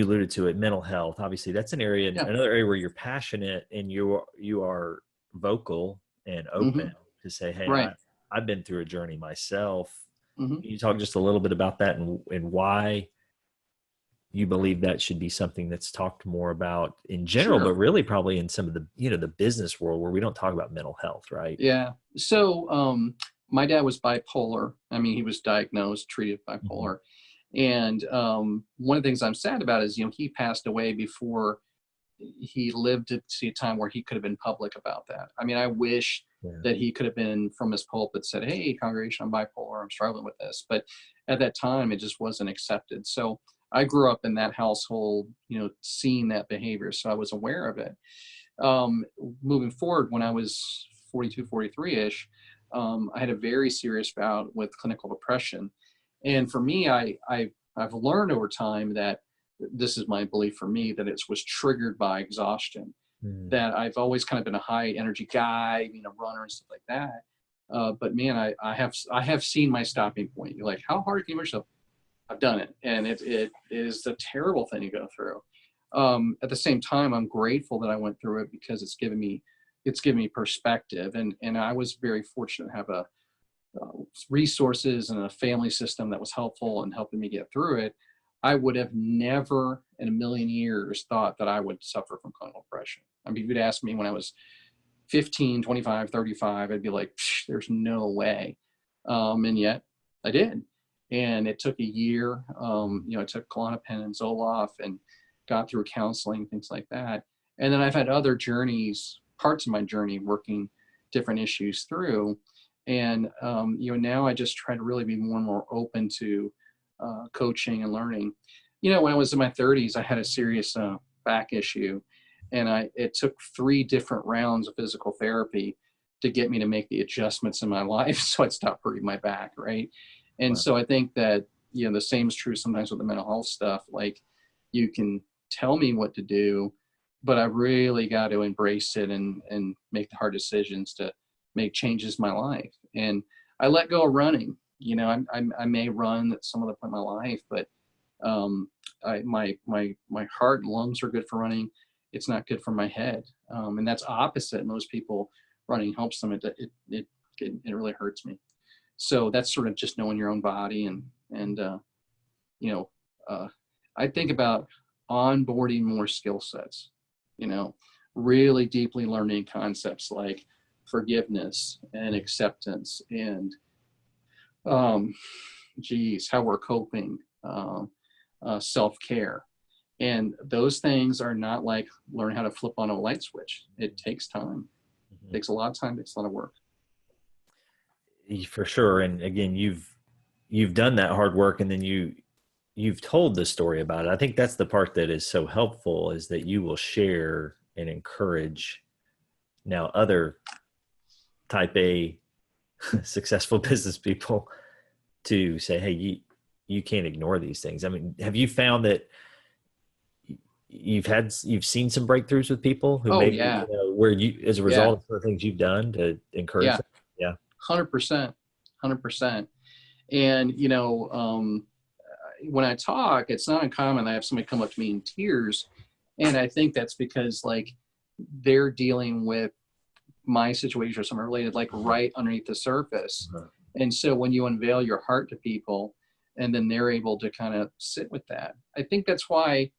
Speaker 1: alluded to it, mental health. Obviously, that's another area where you're passionate and you are vocal and open to say, hey, I've been through a journey myself. Can you talk just a little bit about that and why you believe that should be something that's talked more about in general, but really probably in some of the, you know, the business world where we don't talk about mental health, right?
Speaker 2: Yeah. So my dad was bipolar. I mean, he was diagnosed, treated bipolar. And one of the things I'm sad about is, you know, he passed away before he lived to see a time where he could have been public about that. I mean, I wish that he could have been from his pulpit said, hey, congregation, I'm bipolar, I'm struggling with this. But at that time, it just wasn't accepted. So I grew up in that household, you know, seeing that behavior. So I was aware of it. Moving forward, when I was 42, 43-ish, I had a very serious bout with clinical depression. And for me, I've learned over time that this is my belief for me, that it was triggered by exhaustion. That I've always kind of been a high energy guy, runner and stuff like that. But man, I have seen my stopping point. You're like, how hard can you push yourself? I've done it, and it is a terrible thing to go through. At the same time, I'm grateful that I went through it, because it's given me perspective, and I was very fortunate to have resources and a family system that was helpful in helping me get through it. I would have never in a million years thought that I would suffer from clinical depression. I mean, if you'd ask me when I was 15, 25, 35, I'd be like, there's no way. And yet I did. And it took a year. I took Klonopin and Zoloft and got through counseling, things like that. And then I've had other journeys, parts of my journey, working different issues through. And, now I just try to really be more and more open to coaching and learning. When I was in my 30s, I had a serious back issue, and it took 3 different rounds of physical therapy to get me to make the adjustments in my life so I'd stop hurting my back, right? And
Speaker 1: Wow.
Speaker 2: so I think that, the same is true sometimes with the mental health stuff. Like, you can tell me what to do, but I really got to embrace it and make the hard decisions to make changes in my life. And I let go of running. I may run at some other point in my life, but my heart and lungs are good for running. It's not good for my head, and that's opposite. Most people, running helps them. It really hurts me. So that's sort of just knowing your own body, and I think about onboarding more skill sets. Really deeply learning concepts like forgiveness and acceptance and how we're coping, self-care. And those things are not like learn how to flip on a light switch. It takes time. It takes a lot of time. It takes a lot of work.
Speaker 1: For sure. And again, you've done that hard work, and then you've told the story about it. I think that's the part that is so helpful, is that you will share and encourage now other type A successful business people to say, hey, you can't ignore these things. I mean, have you found that you've seen some breakthroughs with people who maybe,
Speaker 2: Yeah.
Speaker 1: where you, as a
Speaker 2: Yeah.
Speaker 1: result of the things you've done to encourage
Speaker 2: Yeah.
Speaker 1: them? Yeah.
Speaker 2: 100%. 100%. And, when I talk, it's not uncommon. I have somebody come up to me in tears. And I think that's because, like, they're dealing with my situation or something related, like right underneath the surface.
Speaker 1: Uh-huh.
Speaker 2: And so when you unveil your heart to people, and then they're able to kind of sit with that, I think that's why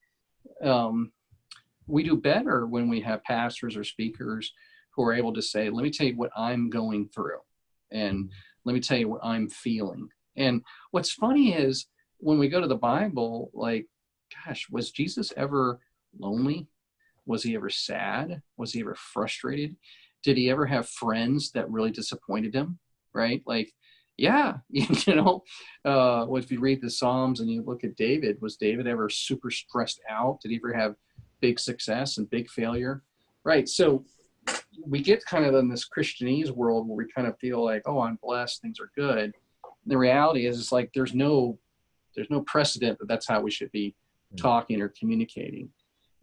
Speaker 2: we do better when we have pastors or speakers who are able to say, let me tell you what I'm going through, and let me tell you what I'm feeling. And what's funny is, when we go to the Bible, like, gosh, was Jesus ever lonely? Was he ever sad? Was he ever frustrated? Did he ever have friends that really disappointed him? Right? Like, yeah, if you read the Psalms and you look at David, was David ever super stressed out? Did he ever have big success and big failure? Right. So we get kind of in this Christianese world where we kind of feel like, oh, I'm blessed, things are good. The reality is, it's like there's no precedent that that's how we should be talking or communicating.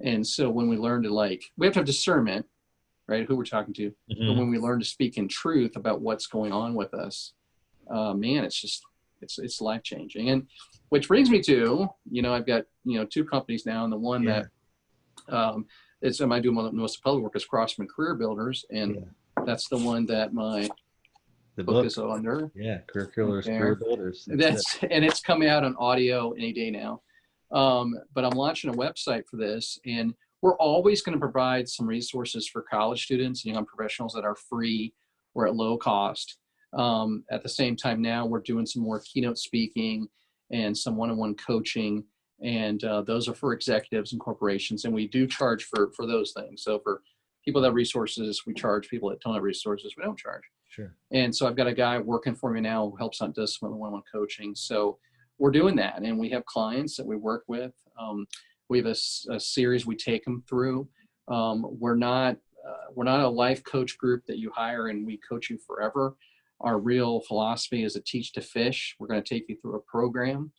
Speaker 2: And so when we learn to, like, we have to have discernment, right, who we're talking to.
Speaker 1: Mm-hmm.
Speaker 2: But when we learn to speak in truth about what's going on with us, man, it's life-changing. And which brings me to, I've got, 2 companies now, and the one that I do most of the public work is Crossman Career Builders, and that's the one that the book is under.
Speaker 1: Yeah, Career Killers, Career Builders.
Speaker 2: And it's coming out on audio any day now. But I'm launching a website for this, and we're always going to provide some resources for college students and young professionals that are free or at low cost. At the same time, now we're doing some more keynote speaking and some one-on-one coaching, and those are for executives and corporations, and we do charge for those things. So for people that have resources, we charge. People that don't have resources, we don't charge.
Speaker 1: Sure.
Speaker 2: And so I've got a guy working for me now who helps out, does some one-on-one coaching. So we're doing that, and we have clients that we work with. We have a series we take them through. We're not a life coach group that you hire and we coach you forever. our real philosophy is to teach to fish. We're going to take you through a program,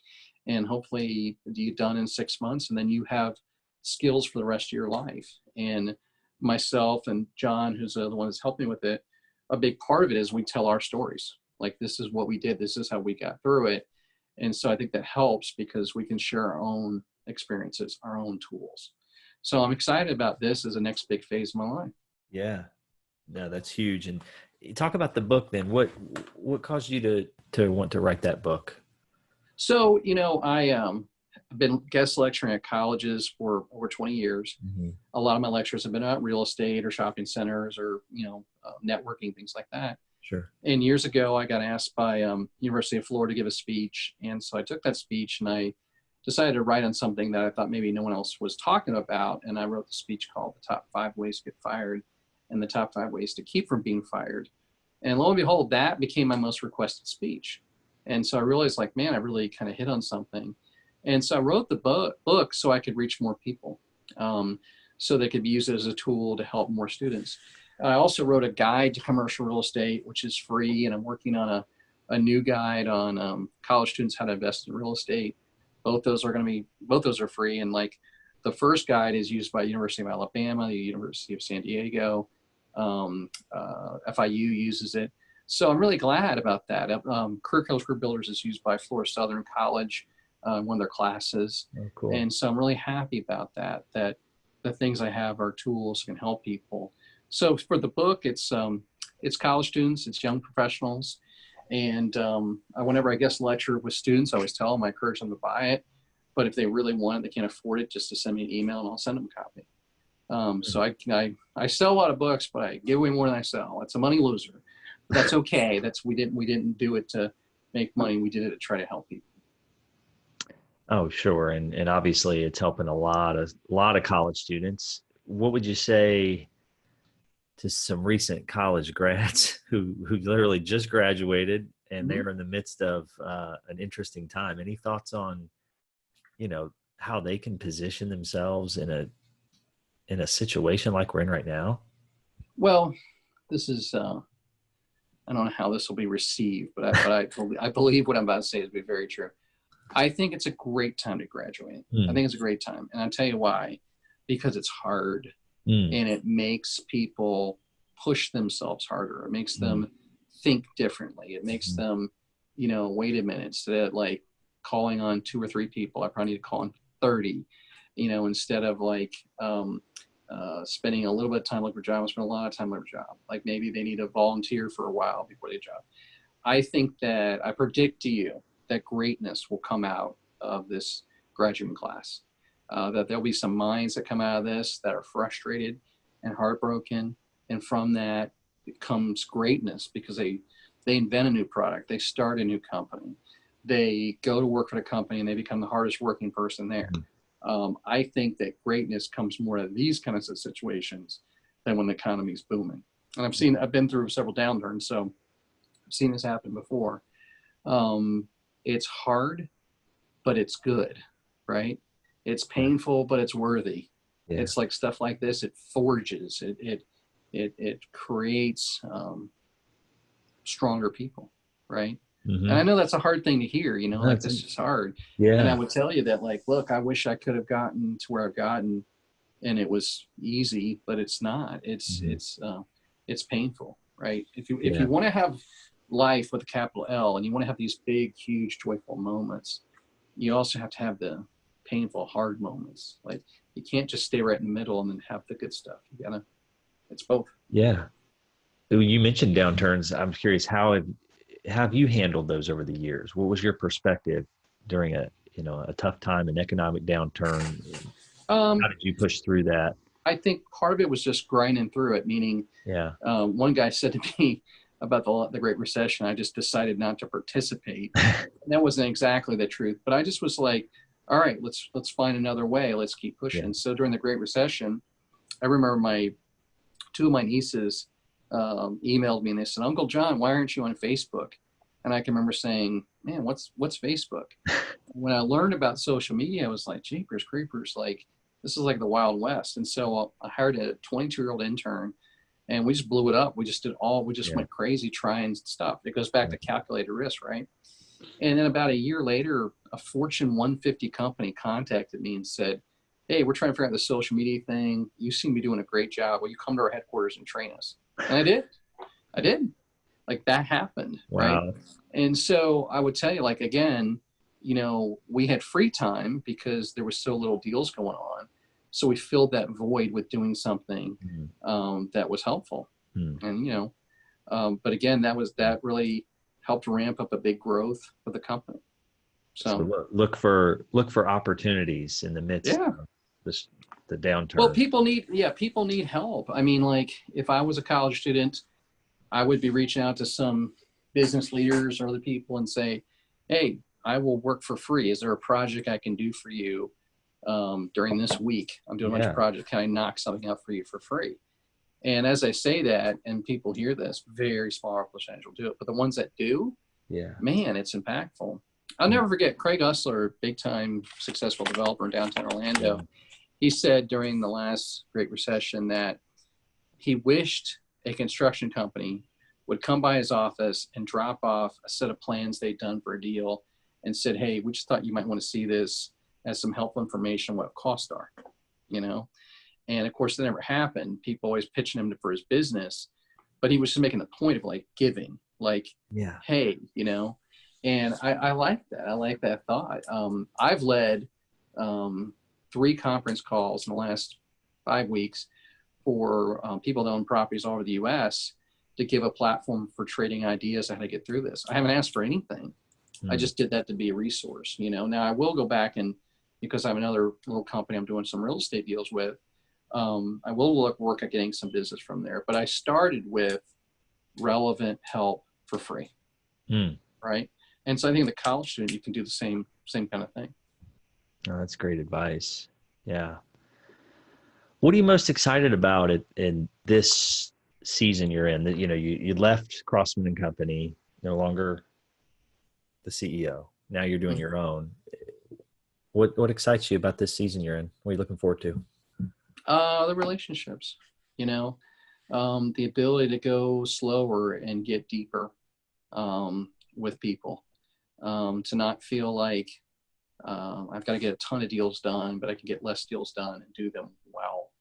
Speaker 2: and hopefully you're done in 6 months, and then you have skills for the rest of your life. And myself and John, who's the one that's helped me with it, a big part of it is we tell our stories. Like, this is what we did. This is how we got through it. And so I think that helps because we can share our own experiences, our own tools. So I'm excited about this as the next big phase of my life.
Speaker 1: Yeah, no, that's huge. And talk about the book then. What caused you to want to write that book?
Speaker 2: So, I've been guest lecturing at colleges for over 20 years.
Speaker 1: Mm-hmm.
Speaker 2: A lot of my lectures have been about real estate or shopping centers or, networking, things like that.
Speaker 1: Sure.
Speaker 2: And years ago, I got asked by University of Florida to give a speech. And so I took that speech and I decided to write on something that I thought maybe no one else was talking about. And I wrote the speech called The Top 5 Ways to Get Fired and the Top 5 Ways to Keep from Being Fired. And lo and behold, that became my most requested speech. And so I realized, like, man, I really kind of hit on something. And so I wrote the book so I could reach more people, so they could be used as a tool to help more students. I also wrote a guide to commercial real estate, which is free, and I'm working on a new guide on college students how to invest in real estate. Both those are free, and like the first guide is used by University of Alabama, the University of San Diego, FIU uses it. So I'm really glad about that. Career Builders is used by Florida Southern College, one of their classes.
Speaker 1: Oh, cool.
Speaker 2: And so I'm really happy about that the things I have are tools can help people. So for the book, it's college students, it's young professionals. And whenever I guest lecture with students, I always tell them, I encourage them to buy it. But if they really want it, they can't afford it, just to send me an email and I'll send them a copy. So I sell a lot of books, but I give away more than I sell. It's a money loser. But that's okay. We didn't do it to make money. We did it to try to help people.
Speaker 1: Oh, sure. And obviously it's helping a lot of college students. What would you say to some recent college grads who literally just graduated and they're in the midst of an interesting time? Any thoughts on, how they can position themselves in a situation like we're in right now?
Speaker 2: Well, this is, I don't know how this will be received, but I believe what I'm about to say is be very true. I think it's a great time to graduate. I think it's a great time. And I'll tell you why. Because it's hard and it makes people push themselves harder. It makes them think differently. It makes them, wait a minute, instead of like calling on 2 or 3 people, I probably need to call on 30, instead of like spending a little bit of time looking for a job, spend a lot of time looking for a job. Like maybe they need to volunteer for a while before they job. I think that I predict to you that greatness will come out of this graduating class, that there'll be some minds that come out of this that are frustrated and heartbroken. And from that comes greatness because they invent a new product. They start a new company. They go to work for the company and they become the hardest working person there. I think that greatness comes more out of these kinds of situations than when the economy's booming. And I've been through several downturns, so I've seen this happen before. It's hard, but it's good, right? It's painful, but it's worthy. Yeah. It's like stuff like this. It forges. It creates stronger people, right? Mm-hmm. And I know that's a hard thing to hear. Like this is hard. Yeah. And I would tell you that, like, look, I wish I could have gotten to where I've gotten, and it was easy, but it's not. It's painful, right? If you want to have life with a capital L and you want to have these big, huge, joyful moments, you also have to have the painful, hard moments. Like you can't just stay right in the middle and then have the good stuff. It's both. Yeah.
Speaker 1: You mentioned downturns. I'm curious, how have you handled those over the years? What was your perspective during a tough time, an economic downturn? How did you push through that?
Speaker 2: I think part of it was just grinding through it, meaning one guy said to me about the Great Recession, I just decided not to participate. And that wasn't exactly the truth, but I just was like, all right, let's find another way. Let's keep pushing. Yeah. So during the Great Recession, I remember 2 of my nieces emailed me and they said, Uncle John, why aren't you on Facebook? And I can remember saying, man, what's Facebook? When I learned about social media, I was like, jeepers creepers, like this is like the Wild West. And so I hired a 22-year-old intern, and we just blew it up. We just
Speaker 1: Yeah.
Speaker 2: went crazy trying stuff. It goes back to calculated risk, right? And then about a year later, a Fortune 150 company contacted me and said, "Hey, we're trying to figure out the social media thing. You seem to be doing a great job. Will you come to our headquarters and train us?" And I did. I did. Like, that happened, right?
Speaker 1: Wow.
Speaker 2: And so I would tell you, like, again, we had free time because there was so little deals going on. So we filled that void with doing something that was helpful. And, but again, that really helped ramp up a big growth for the company.
Speaker 1: So look for opportunities in the midst of this, the downturn.
Speaker 2: Well, people need help. I mean, like, if I was a college student, I would be reaching out to some business leaders or other people and say, "Hey, I will work for free. Is there a project I can do for you during this week? I'm doing a bunch of projects. Can I knock something out for you for free?" And as I say that, and people hear this, very small percentage will do it. But the ones that do, man, it's impactful. I'll never forget Craig Usler, big time successful developer in downtown Orlando. He said during the last Great Recession that he wished a construction company would come by his office and drop off a set of plans they'd done for a deal and said, "Hey, we just thought you might want to see this as some helpful information, what costs are," And of course, that never happened. People always pitching him for his business, but he was just making the point of like giving, like, hey, and I like that. I like that thought. I've led 3 conference calls in the last 5 weeks for people that own properties all over the U.S. to give a platform for trading ideas on how to get through this. I haven't asked for anything. I just did that to be a resource. Now I will go back and, because I have another little company I'm doing some real estate deals with, I will work at getting some business from there. But I started with relevant help for free, right? And so I think the college student, you can do the same kind of thing.
Speaker 1: Oh, that's great advice. Yeah. What are you most excited about in this season you're in? That you left Crossman and Company, no longer the CEO. Now you're doing your own. What excites you about this season you're in? What are you looking forward to?
Speaker 2: The relationships, the ability to go slower and get deeper with people, to not feel like I've got to get a ton of deals done, but I can get less deals done and do them well.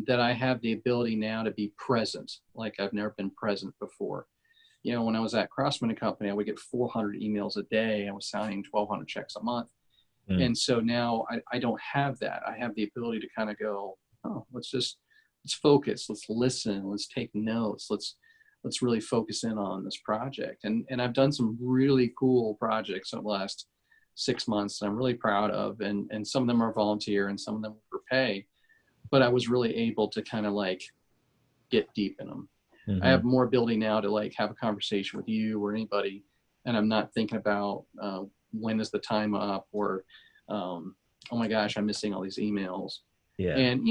Speaker 2: That I have the ability now to be present like I've never been present before. When I was at Crossman and Company, I would get 400 emails a day. I was signing 1,200 checks a month. And so now I don't have that. I have the ability to kind of go, oh, let's focus, let's listen, let's take notes, let's really focus in on this project. And I've done some really cool projects over the last 6 months that I'm really proud of. And some of them are volunteer and some of them are for pay. But I was really able to kind of like get deep in them. I have more ability now to like have a conversation with you or anybody, and I'm not thinking about when is the time up, or oh my gosh, I'm missing all these emails. And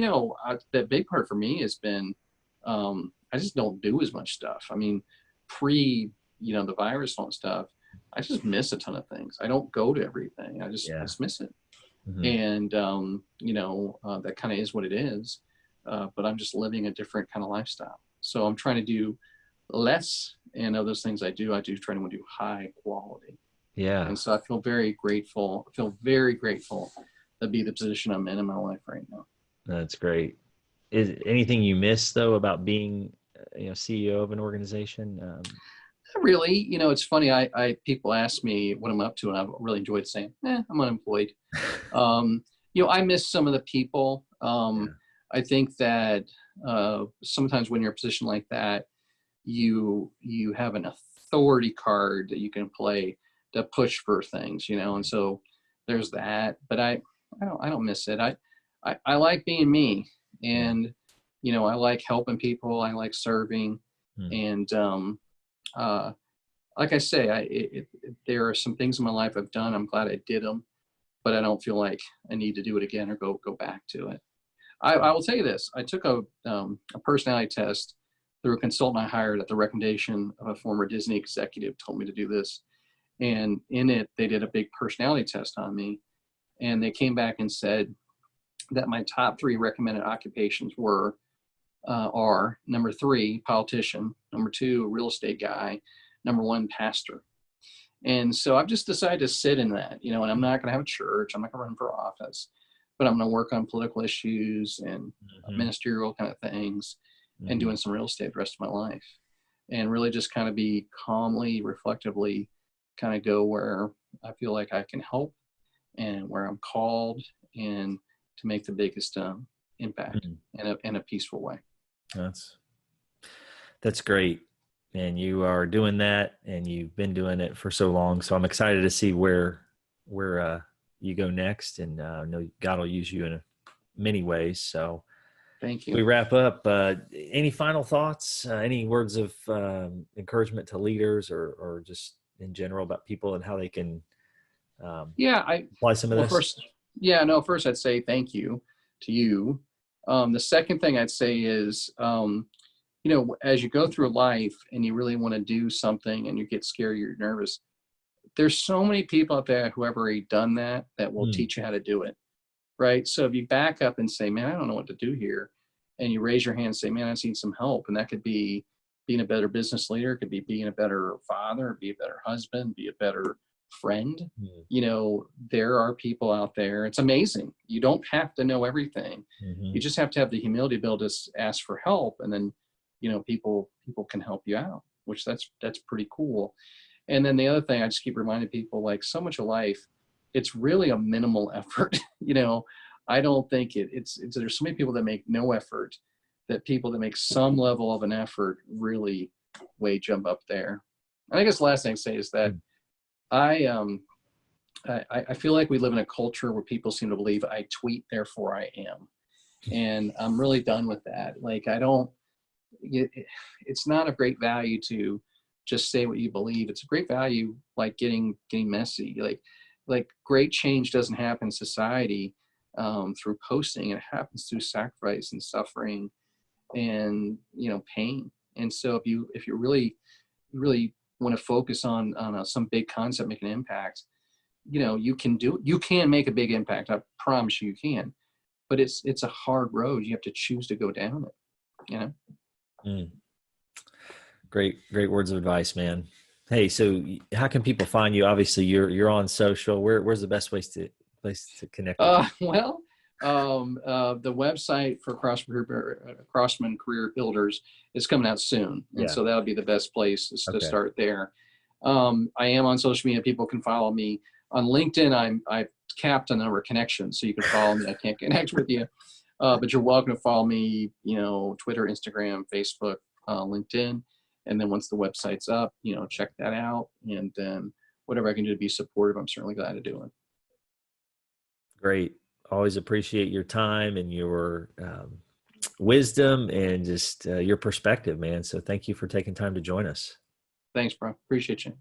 Speaker 2: the big part for me has been I just don't do as much stuff. I mean, pre the virus and stuff, I just miss a ton of things. I don't go to everything. I just miss it. And that kind of is what it is. But I'm just living a different kind of lifestyle. So I'm trying to do less, and of those things I do try to do high quality.
Speaker 1: Yeah.
Speaker 2: And so I feel very grateful to be the position I'm in my life right now.
Speaker 1: That's great. Is anything you miss though about being CEO of an organization?
Speaker 2: Not really. It's funny. I people ask me what I'm up to, and I've really enjoyed saying, I'm unemployed. I miss some of the people. I think that sometimes when you're in a position like that, you have an authority card that you can play to push for things, and so there's that. But I don't miss it. I like being me, and I like helping people. I like serving, and like I say, there are some things in my life I've done. I'm glad I did them, but I don't feel like I need to do it again or go back to it. I will tell you this. I took a personality test through a consultant I hired at the recommendation of a former Disney executive told me to do this. And in it, they did a big personality test on me. And they came back and said that my top 3 recommended occupations were are number 3, politician, number 2, real estate guy, number 1, pastor. And so I've just decided to sit in that, and I'm not going to have a church. I'm not going to run for office, but I'm going to work on political issues and ministerial kind of things and doing some real estate the rest of my life, and really just kind of be calmly, reflectively kind of go where I feel like I can help and where I'm called, and to make the biggest impact in a peaceful way.
Speaker 1: That's great. And you are doing that, and you've been doing it for so long. So I'm excited to see where you go next, and I know God will use you in many ways. So
Speaker 2: thank you.
Speaker 1: We wrap up. Any final thoughts? Any words of encouragement to leaders, or just in general about people and how they can apply some of this?
Speaker 2: First I'd say thank you to you. The second thing I'd say is, as you go through life and you really want to do something and you get scared, you're nervous, there's so many people out there who have already done that will teach you how to do it. Right. So if you back up and say, man, I don't know what to do here, and you raise your hand and say, man, I need some help. And that could be being a better business leader. It could be being a better father, be a better husband, be a better friend. There are people out there. It's amazing. You don't have to know everything. You just have to have the humility to be able to ask for help. And then, people can help you out, which that's pretty cool. And then the other thing, I just keep reminding people, like, so much of life, it's really a minimal effort. I don't think it's there's so many people that make no effort, that people that make some level of an effort really way jump up there. And I guess the last thing I say is that I feel like we live in a culture where people seem to believe I tweet, therefore I am. And I'm really done with that. Like, it's not a great value to just say what you believe. It's a great value, like getting messy. Like great change doesn't happen in society through posting. It happens through sacrifice and suffering and pain. And so if you really want to focus on some big concept, make an impact, you can make a big impact. I promise you can. But it's a hard road. You have to choose to go down it.
Speaker 1: Great words of advice, man. Hey, so how can people find you? Obviously, you're on social. Where's the best place to connect with you?
Speaker 2: The website for Crossman Career Builders is coming out soon, and so that'll be the best place to start there. I am on social media. People can follow me on LinkedIn. I've capped a number of connections, so you can follow me. I can't connect with you, but you're welcome to follow me. Twitter, Instagram, Facebook, LinkedIn. And then once the website's up, check that out. And then whatever I can do to be supportive, I'm certainly glad to do it.
Speaker 1: Great. Always appreciate your time and your wisdom and just your perspective, man. So thank you for taking time to join us.
Speaker 2: Thanks, bro. Appreciate you.